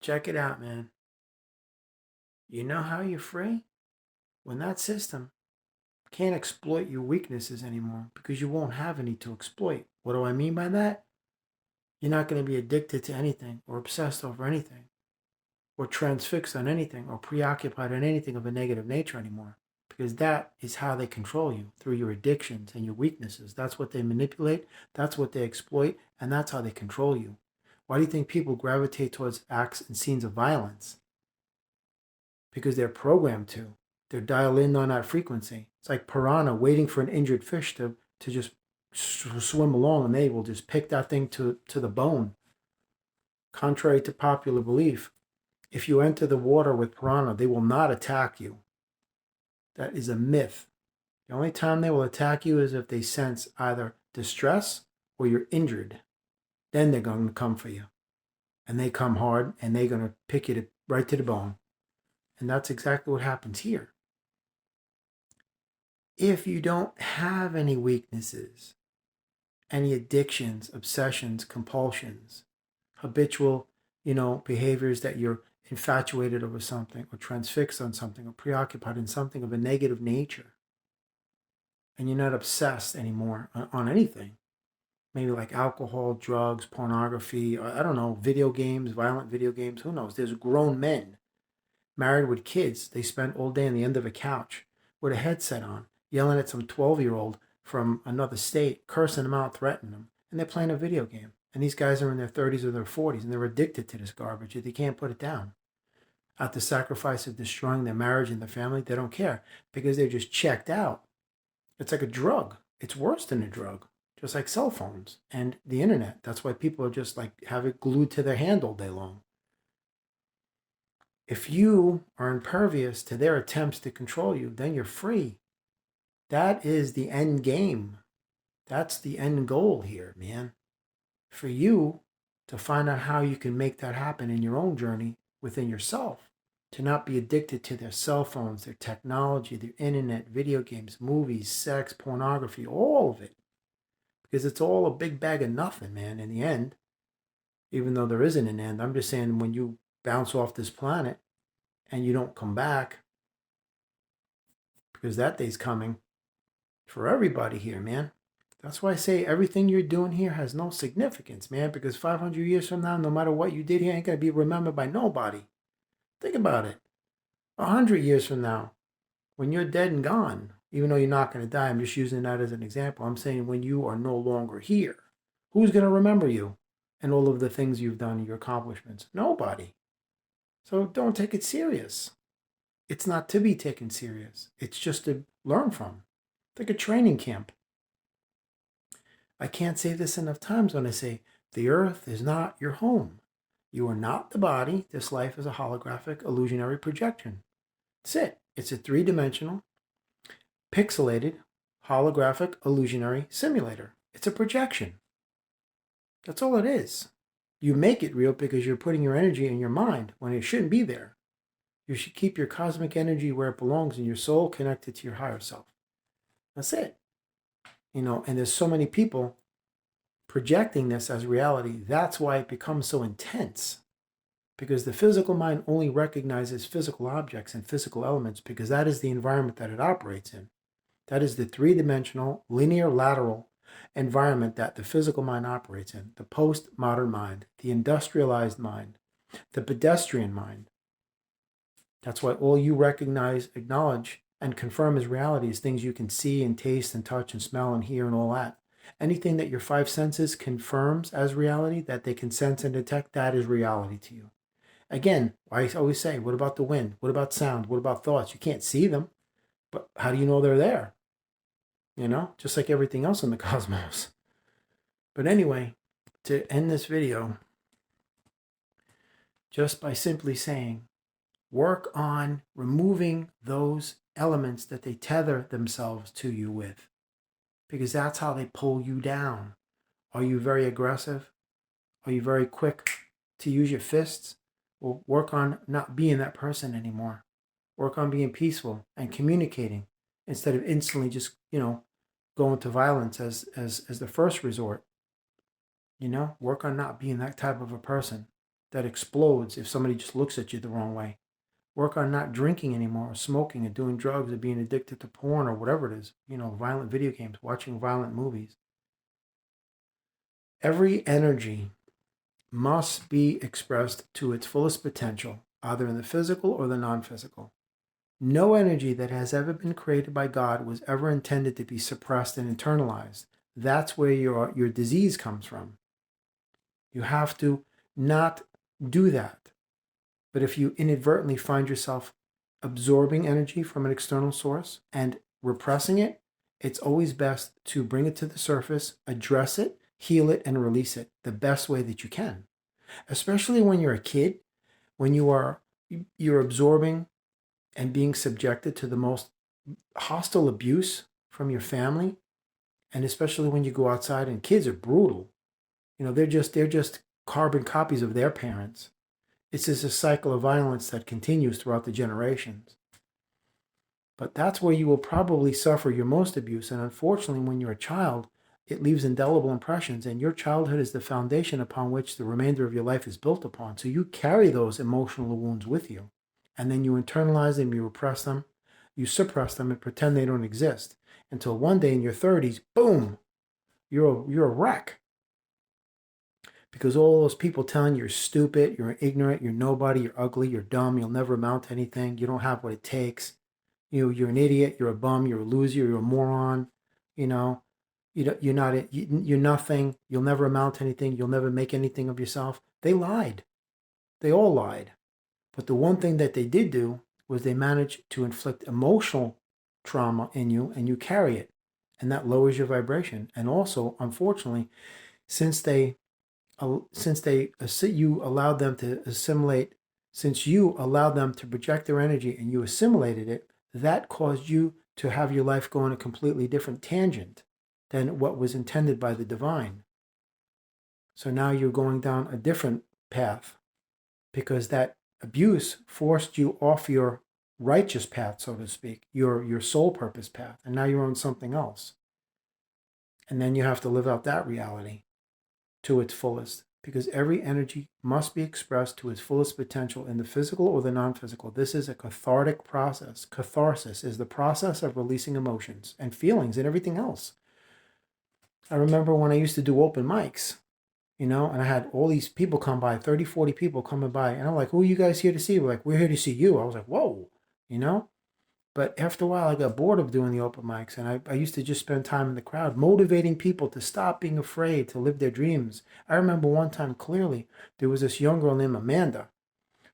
Check it out, man. You know how you're free? When that system can't exploit your weaknesses anymore because you won't have any to exploit. What do I mean by that? You're not going to be addicted to anything or obsessed over anything or transfixed on anything or preoccupied on anything of a negative nature anymore, because that is how they control you, through your addictions and your weaknesses. That's what they manipulate, that's what they exploit, and that's how they control you. Why do you think people gravitate towards acts and scenes of violence? Because they're programmed to. They're dialed in on that frequency. It's like piranha waiting for an injured fish to just swim along, and they will just pick that thing to the bone. Contrary to popular belief, if you enter the water with piranha, they will not attack you. That is a myth. The only time they will attack you is if they sense either distress or you're injured. Then they're going to come for you. And they come hard, and they're going to pick you right to the bone. And that's exactly what happens here. If you don't have any weaknesses, any addictions, obsessions, compulsions, habitual, behaviors that you're infatuated over something or transfixed on something or preoccupied in something of a negative nature, and you're not obsessed anymore on anything, maybe like alcohol, drugs, pornography, I don't know, video games, violent video games, who knows? There's grown men married with kids. They spend all day on the end of a couch with a headset on, yelling at some 12-year-old from another state, cursing them out, threatening them, and they're playing a video game. And these guys are in their 30s or their 40s, and they're addicted to this garbage. They can't put it down. At the sacrifice of destroying their marriage and their family, they don't care because they're just checked out. It's like a drug. It's worse than a drug, just like cell phones and the internet. That's why people are just like have it glued to their hand all day long. If you are impervious to their attempts to control you, then you're free. That is the end game. That's the end goal here, man. For you to find out how you can make that happen in your own journey within yourself, to not be addicted to their cell phones, their technology, their internet, video games, movies, sex, pornography, all of it. Because it's all a big bag of nothing, man, in the end. Even though there isn't an end, I'm just saying when you bounce off this planet and you don't come back, because that day's coming for everybody here, man. That's why I say everything you're doing here has no significance, man, because 500 years from now, no matter what you did here, ain't going to be remembered by nobody. Think about it. 100 years from now, when you're dead and gone, even though you're not going to die, I'm just using that as an example. I'm saying when you are no longer here, who's going to remember you and all of the things you've done, your accomplishments? Nobody. So don't take it serious. It's not to be taken serious. It's just to learn from. It's like a training camp. I can't say this enough times when I say the earth is not your home. You are not the body. This life is a holographic, illusionary projection. That's it. It's a three-dimensional, pixelated, holographic, illusionary simulator. It's a projection. That's all it is. You make it real because you're putting your energy in your mind when it shouldn't be there. You should keep your cosmic energy where it belongs and your soul connected to your higher self. That's it. And there's so many people projecting this as reality. That's why it becomes so intense. Because the physical mind only recognizes physical objects and physical elements because that is the environment that it operates in. That is the three-dimensional, linear, lateral environment that the physical mind operates in. The postmodern mind, the industrialized mind, the pedestrian mind. That's why all you recognize, acknowledge, and confirm as reality is things you can see and taste and touch and smell and hear and all that. Anything that your five senses confirms as reality, that they can sense and detect, that is reality to you. Again, I always say, what about the wind? What about sound? What about thoughts? You can't see them, but how do you know they're there? Just like everything else in the cosmos. But anyway, to end this video, just by simply saying, work on removing those elements that they tether themselves to you with, because that's how they pull you down. Are you very aggressive? Are you very quick to use your fists? Well, work on not being that person anymore. Work on being peaceful and communicating instead of instantly just, going to violence as the first resort. Work on not being that type of a person. that explodes if somebody just looks at you the wrong way. Work on not drinking anymore, or smoking, or doing drugs, or being addicted to porn, or whatever it is. Violent video games, watching violent movies. Every energy must be expressed to its fullest potential, either in the physical or the non-physical. No energy that has ever been created by God was ever intended to be suppressed and internalized. That's where your disease comes from. You have to not do that. But if you inadvertently find yourself absorbing energy from an external source and repressing it, it's always best to bring it to the surface, address it, heal it, and release it the best way that you can. Especially when you're a kid, when you're absorbing and being subjected to the most hostile abuse from your family, and especially when you go outside and kids are brutal. They're just carbon copies of their parents. It's just a cycle of violence that continues throughout the generations. But that's where you will probably suffer your most abuse. And unfortunately, when you're a child, it leaves indelible impressions. And your childhood is the foundation upon which the remainder of your life is built upon. So you carry those emotional wounds with you. And then you internalize them, you repress them, you suppress them, and pretend they don't exist. Until one day in your 30s, boom, you're a wreck. Because all those people telling you're stupid, you're ignorant, you're nobody, you're ugly, you're dumb, you'll never amount to anything, you don't have what it takes, you're an idiot, you're a bum, you're a loser, you're a moron, you're nothing, you'll never amount to anything, you'll never make anything of yourself. They lied. They all lied. But the one thing that they did do was they managed to inflict emotional trauma in you, and you carry it, and that lowers your vibration. And also, unfortunately, since you allowed them to assimilate, since you allowed them to project their energy and you assimilated it, that caused you to have your life go on a completely different tangent than what was intended by the divine. So now you're going down a different path because that abuse forced you off your righteous path, so to speak, your soul purpose path, and now you're on something else. And then you have to live out that reality to its fullest, because every energy must be expressed to its fullest potential in the physical or the non-physical. This is a cathartic process. Catharsis is the process of releasing emotions and feelings and everything else. I remember when I used to do open mics, and I had all these people come by, 30, 40 people coming by, and I'm like, who are you guys here to see? We're like, we're here to see you. I was like, whoa, But after a while, I got bored of doing the open mics, and I used to just spend time in the crowd motivating people to stop being afraid, to live their dreams. I remember one time clearly, there was this young girl named Amanda,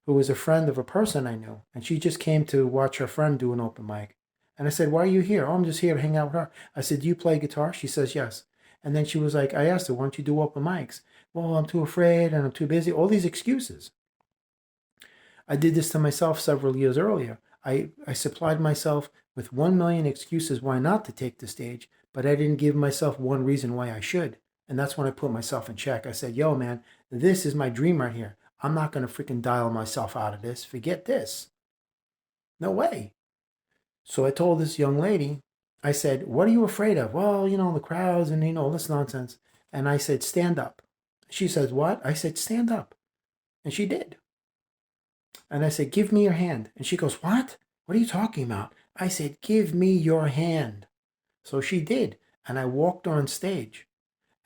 who was a friend of a person I knew, and she just came to watch her friend do an open mic. And I said, why are you here? Oh, I'm just here to hang out with her. I said, do you play guitar? She says, yes. And then she was like, I asked her, why don't you do open mics? Well, I'm too afraid and I'm too busy. All these excuses. I did this to myself several years earlier. I supplied myself with 1 million excuses why not to take the stage, but I didn't give myself one reason why I should. And that's when I put myself in check. I said, yo, man, this is my dream right here. I'm not going to freaking dial myself out of this. Forget this. No way. So I told this young lady, I said, what are you afraid of? Well, the crowds and, all this nonsense. And I said, stand up. She says, what? I said, stand up. And she did. And I said, give me your hand. And she goes, what? What are you talking about? I said, give me your hand. So she did. And I walked on stage.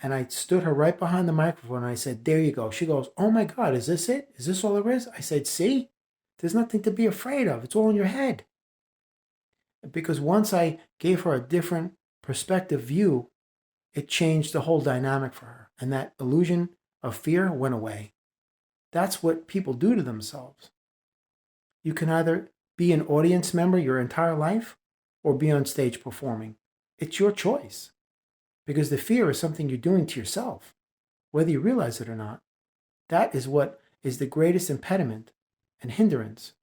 And I stood her right behind the microphone. And I said, there you go. She goes, oh my God, is this it? Is this all there is? I said, see? There's nothing to be afraid of. It's all in your head. Because once I gave her a different perspective view, it changed the whole dynamic for her. And that illusion of fear went away. That's what people do to themselves. You can either be an audience member your entire life or be on stage performing. It's your choice. Because the fear is something you're doing to yourself, whether you realize it or not. That is what is the greatest impediment and hindrance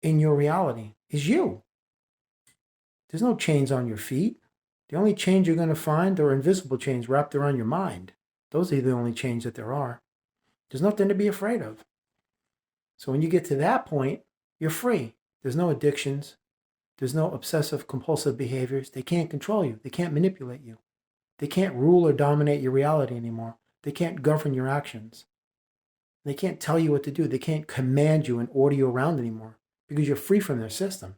in your reality, is you. There's no chains on your feet. The only chains you're going to find are invisible chains wrapped around your mind. Those are the only chains that there are. There's nothing to be afraid of. So when you get to that point, you're free. There's no addictions. There's no obsessive compulsive behaviors. They can't control you. They can't manipulate you. They can't rule or dominate your reality anymore. They can't govern your actions. They can't tell you what to do. They can't command you and order you around anymore because you're free from their system.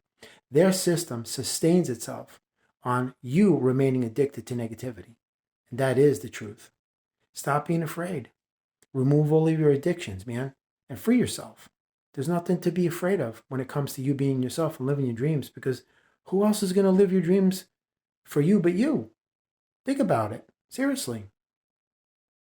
Their system sustains itself on you remaining addicted to negativity. And that is the truth. Stop being afraid. Remove all of your addictions, man, and free yourself. There's nothing to be afraid of when it comes to you being yourself and living your dreams, because who else is going to live your dreams for you but you? Think about it. Seriously.